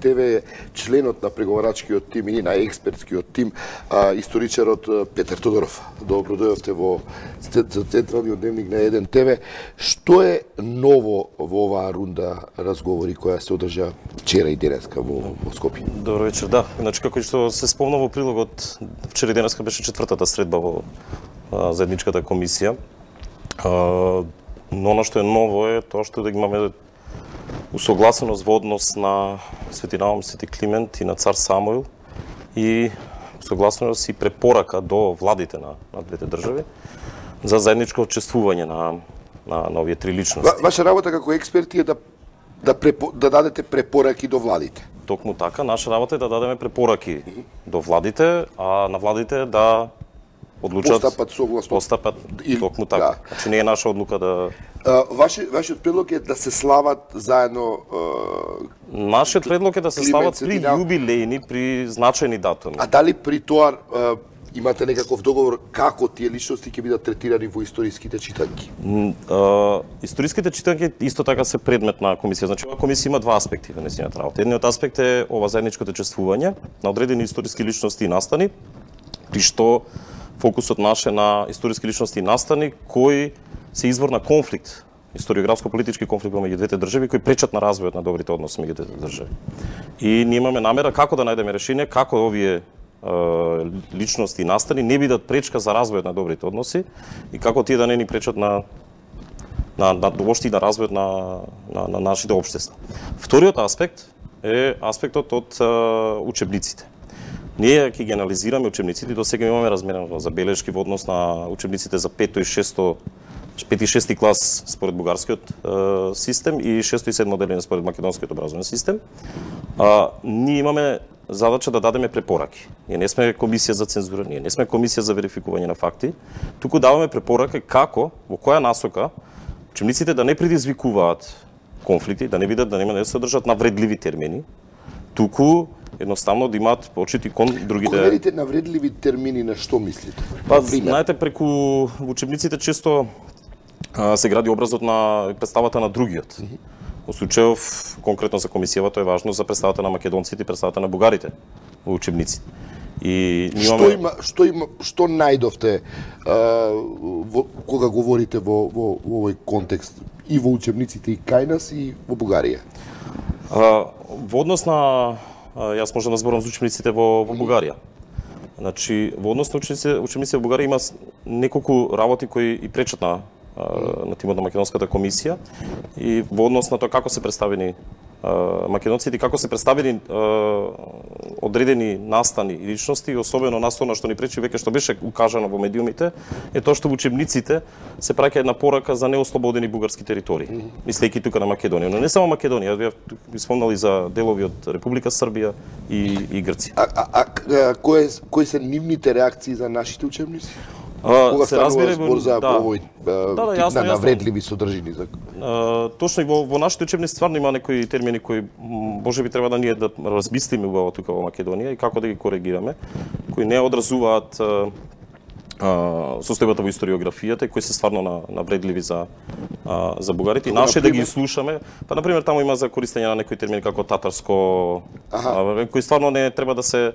ТВ е членот на преговарачкиот тим и на експертскиот тим, историчарот Петар Тодоров. Добро дојдовте во централниот дневник на 1 ТВ. Што е ново во оваа рунда разговори која се одржа вчера и денеска во Скопје? Добро вечер, да. Значи, како што се спомна во прилогот, вчера и денеска беше четвртата средба во заедничката комисија. Но она што е ново е тоа што да имаме усогласеност во однос на Свети Наум, Свети Климент и на цар Самуил и усогласеност и препорака до владите на двете држави за заедничко учествување на овие три личности. Ваша работа како експерти е да дадете препораки до владите. Токму така, наша работа е да дадеме препораки до владите, а на владите да одлучат постапат токму така. Да. Значи не е наша одлука да Вашиот предлог е да се слават заедно Нашиот предлог е да се слават при јубилејни, при значајни датуми. А дали при тоа имате некаков договор како тие личности ќе бидат третирани во историските читанки? Историските читанки исто така се предмет на комисија. Значи, оваа комисија има два аспекти во нејзината работа. Едниот аспект е ова заедничкото чествување на одредени историски личности и настани, при што фокусот наш е на историски личности и настани кои се извор на конфликт, историографско-политички конфликт меѓу двете држави кои пречат на развојот на добрите односи меѓу двете држави. И ние имаме намера како да најдеме решение, како овие личности и настани не бидат пречка за развојот на добрите односи и како тие да не ни пречат на воопшто и на развојот на нашите општества. Вториот аспект е аспектот од учебниците. Ние ќе ги анализираме учебниците, до сега имаме разменено забелешки во однос на учебниците за 5 и 6 клас според бугарскиот систем и 6 и 7 делење според македонскиот образовен систем. Ние имаме задача да дадеме препораки. Ние не сме комисија за цензура, ние не сме комисија за верификување на факти, туку даваме препораки како, во која насока учениците да не предизвикуваат конфликти, да не се држат навредливи термини, туку едноставно да имаат почити кон другите. Кога велите навредливи термини, на што мислите? Знаете, преку учебниците често се гради образот на представата на другиот. Во случајов, конкретно за комисијава, тоа е важно за представата на македонците и представата на бугарите во учебниците. И што најдовте кога говорите во овој контекст и во учебниците и кај нас и во Бугарија? Во однос на јас можам да зборам за учебниците во Бугарија. Значи, во однос на учебниците во Бугарија има неколку работи кои и пречат на тимот на македонската комисија и во однос на тоа како се представени македонците и како се представени одредени настани и личности, особено настана што ни пречи веќе што беше укажано во медиумите, е тоа што во учебниците се праќа една порака за неослободени бугарски територии, мислејќи тука на Македонија, но не само Македонија, ви спомнали за делови од Република Србија и Грција. Кои се нивните реакции за нашите учебници? Кога станува збор за овој тип на навредливи содржини? Точно и во нашите учебници стварно има некои термини кои можеби треба да ние да размислиме убаво тука во Македонија и како да ги коригираме, кои не одразуваат состојбата во историографијата и кои се стварно навредливи за бугарите. И наше да ги слушаме. Па на пример таму има за користење на некои термини како татарско, кои стварно не треба да се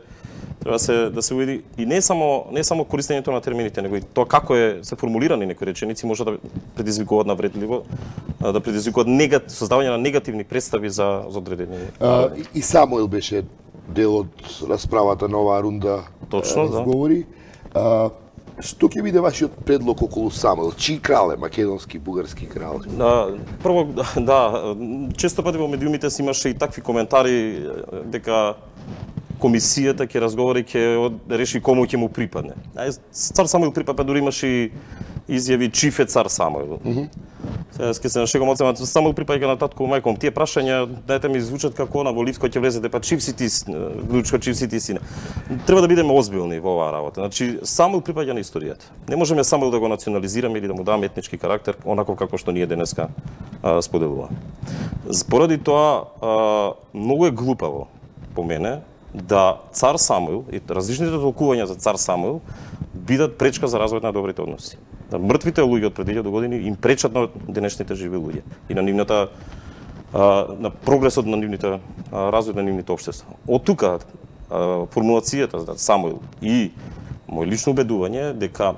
увиди и не само користењето на термините, него и тоа како се формулирани некои реченици може да предизвикуваат навредливо, да предизвикуваат создавање на негативни представи за одредени. И Самуил беше дел од расправата на оваа рунда. Точно, разговори. Што ќе биде вашиот предлог околу Самуил? Чии крал е? Македонски, бугарски крал? Прво, често пати во медиумите се имаше и такви коментари дека комисијата ќе разговори, ќе реши кому ќе му припадне. Цар Самуил припада, дури имаше и изјави чиф е цар Самуил. Сега ќе се нашегувам од Самуил припаѓа на татко мајком. Тие прашања, дајте ми звучат како она во Ливско ќе влезете, па чиф си ти, внучко, чиф си ти сине. Треба да бидеме озбилни во оваа работа. Значи, Самуил припаѓа на историјата. Не можеме Самуил да го национализираме или да му дадеме етнички карактер, онако како што ние денеска споделуваме. Поради тоа, многу е глупаво, по мене, да цар Самуил и различните толкувања за цар Самуил бидат пречка за развојот на добрите односи. Да мртвите луѓе од пред 1000 години им пречат на денешните живи луѓе и на нивната на прогресот на нивните развој на нивните општества. Од тука формулацијата за Самуил и мој лично убедување дека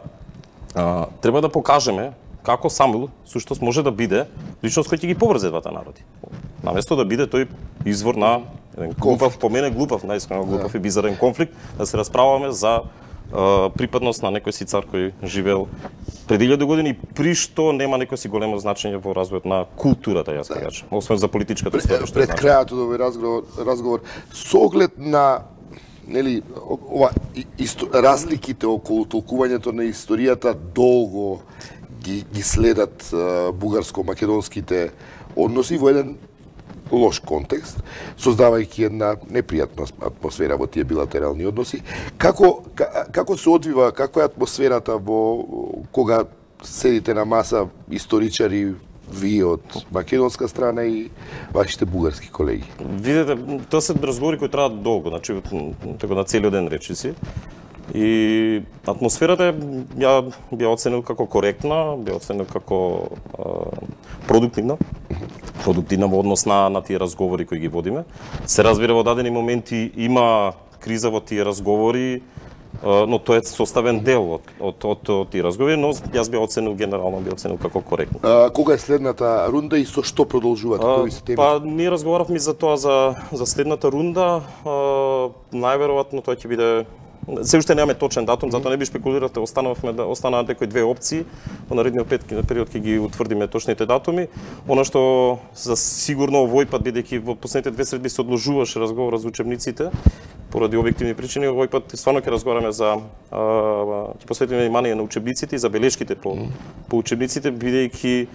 треба да покажеме како Самуил суштост може да биде личност кој ќе ги поврзе двата народи. Наместо да биде тој извор на еден глупав, по мене глупав, наискрено глупав и бизарен конфликт, да се расправаме за припадност на некој си цар кој живеел преди 1000 години, при што нема некој си големо значење во развојот на културата, јас кажам, освен за политичката историја. Пред крајот од овој разговор, со оглед на разликите околу толкувањето на историјата долго ги следат бугарско-македонските односи во еден лош контекст, создавајќи една непријатна атмосфера во тие билатерални односи. Како се одвива, како е атмосферата кога седите на маса историчари, вие од македонска страна и вашите бугарски колеги? Видете, тоа се разговори кои траат долго, значи така на целиот ден речиси. И атмосферата ја би оценил како коректна, би оценил како продуктивна во однос на тие разговори кои ги водиме. Се разбира, во дадени моменти има криза во тие разговори, но тоа е составен дел од тие разговори, но јас би оценил генерално, би оценил како коректно. Кога е следната рунда и со што продолжуваат? Кои се теми? Па ние разговаравме за тоа за следната рунда. Најверојатно тоа ќе биде, се уште немаме точен датум, затоа не би спекулирате, останаат некои две опции. Во наредниот период ќе ги утврдиме точните датуми. Она што за сигурно овој пат, бидејќи во последните две средби се одложуваше разговорот за учебниците, поради објективни причини, овој пат стварно ќе разговараме ќе посветиме внимание на учебниците и за белешките по учебниците, бидејќи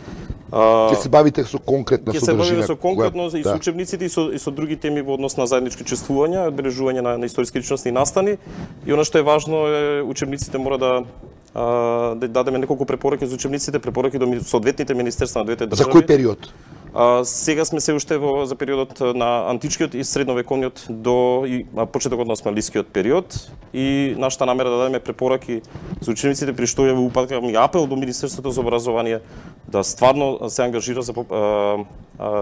ќе се бавите со конкретна содржина. Ќе се бавиме со конкретно и со учебниците и со други теми во однос на заеднички чествувања, одбележување на историски личности и настани. И она што е важно е учебниците мора да дадеме неколку препораки за учебниците, препораки до соодветните министерства на двете држави. За кој период? Сега сме се уште за периодот на античкиот и средновековниот до почетокот на османлискиот период, и нашата намера да дадеме препораки за учениците, при што ја упаткаме апел до Министерството за образование да стварно се ангажира за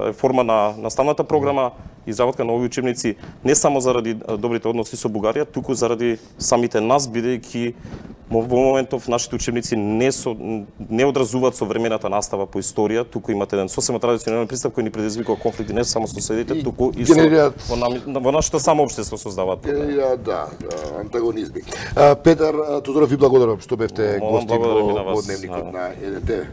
реформа на наставната програма и изработка на овие учебници, не само заради добрите односи со Бугарија, туку заради самите нас, бидејќи во моментов нашите учебници не одразуваат современата настава по историја, туку имате еден сосема традиционален пристап кој ни предизвикува конфликти не само со соседите, туку и во нашето само општество создаваат проблеми. Да, антагонизми. Петар Тодоров, ви благодарам што бевте гостин во Дневникот на ЕДТВ.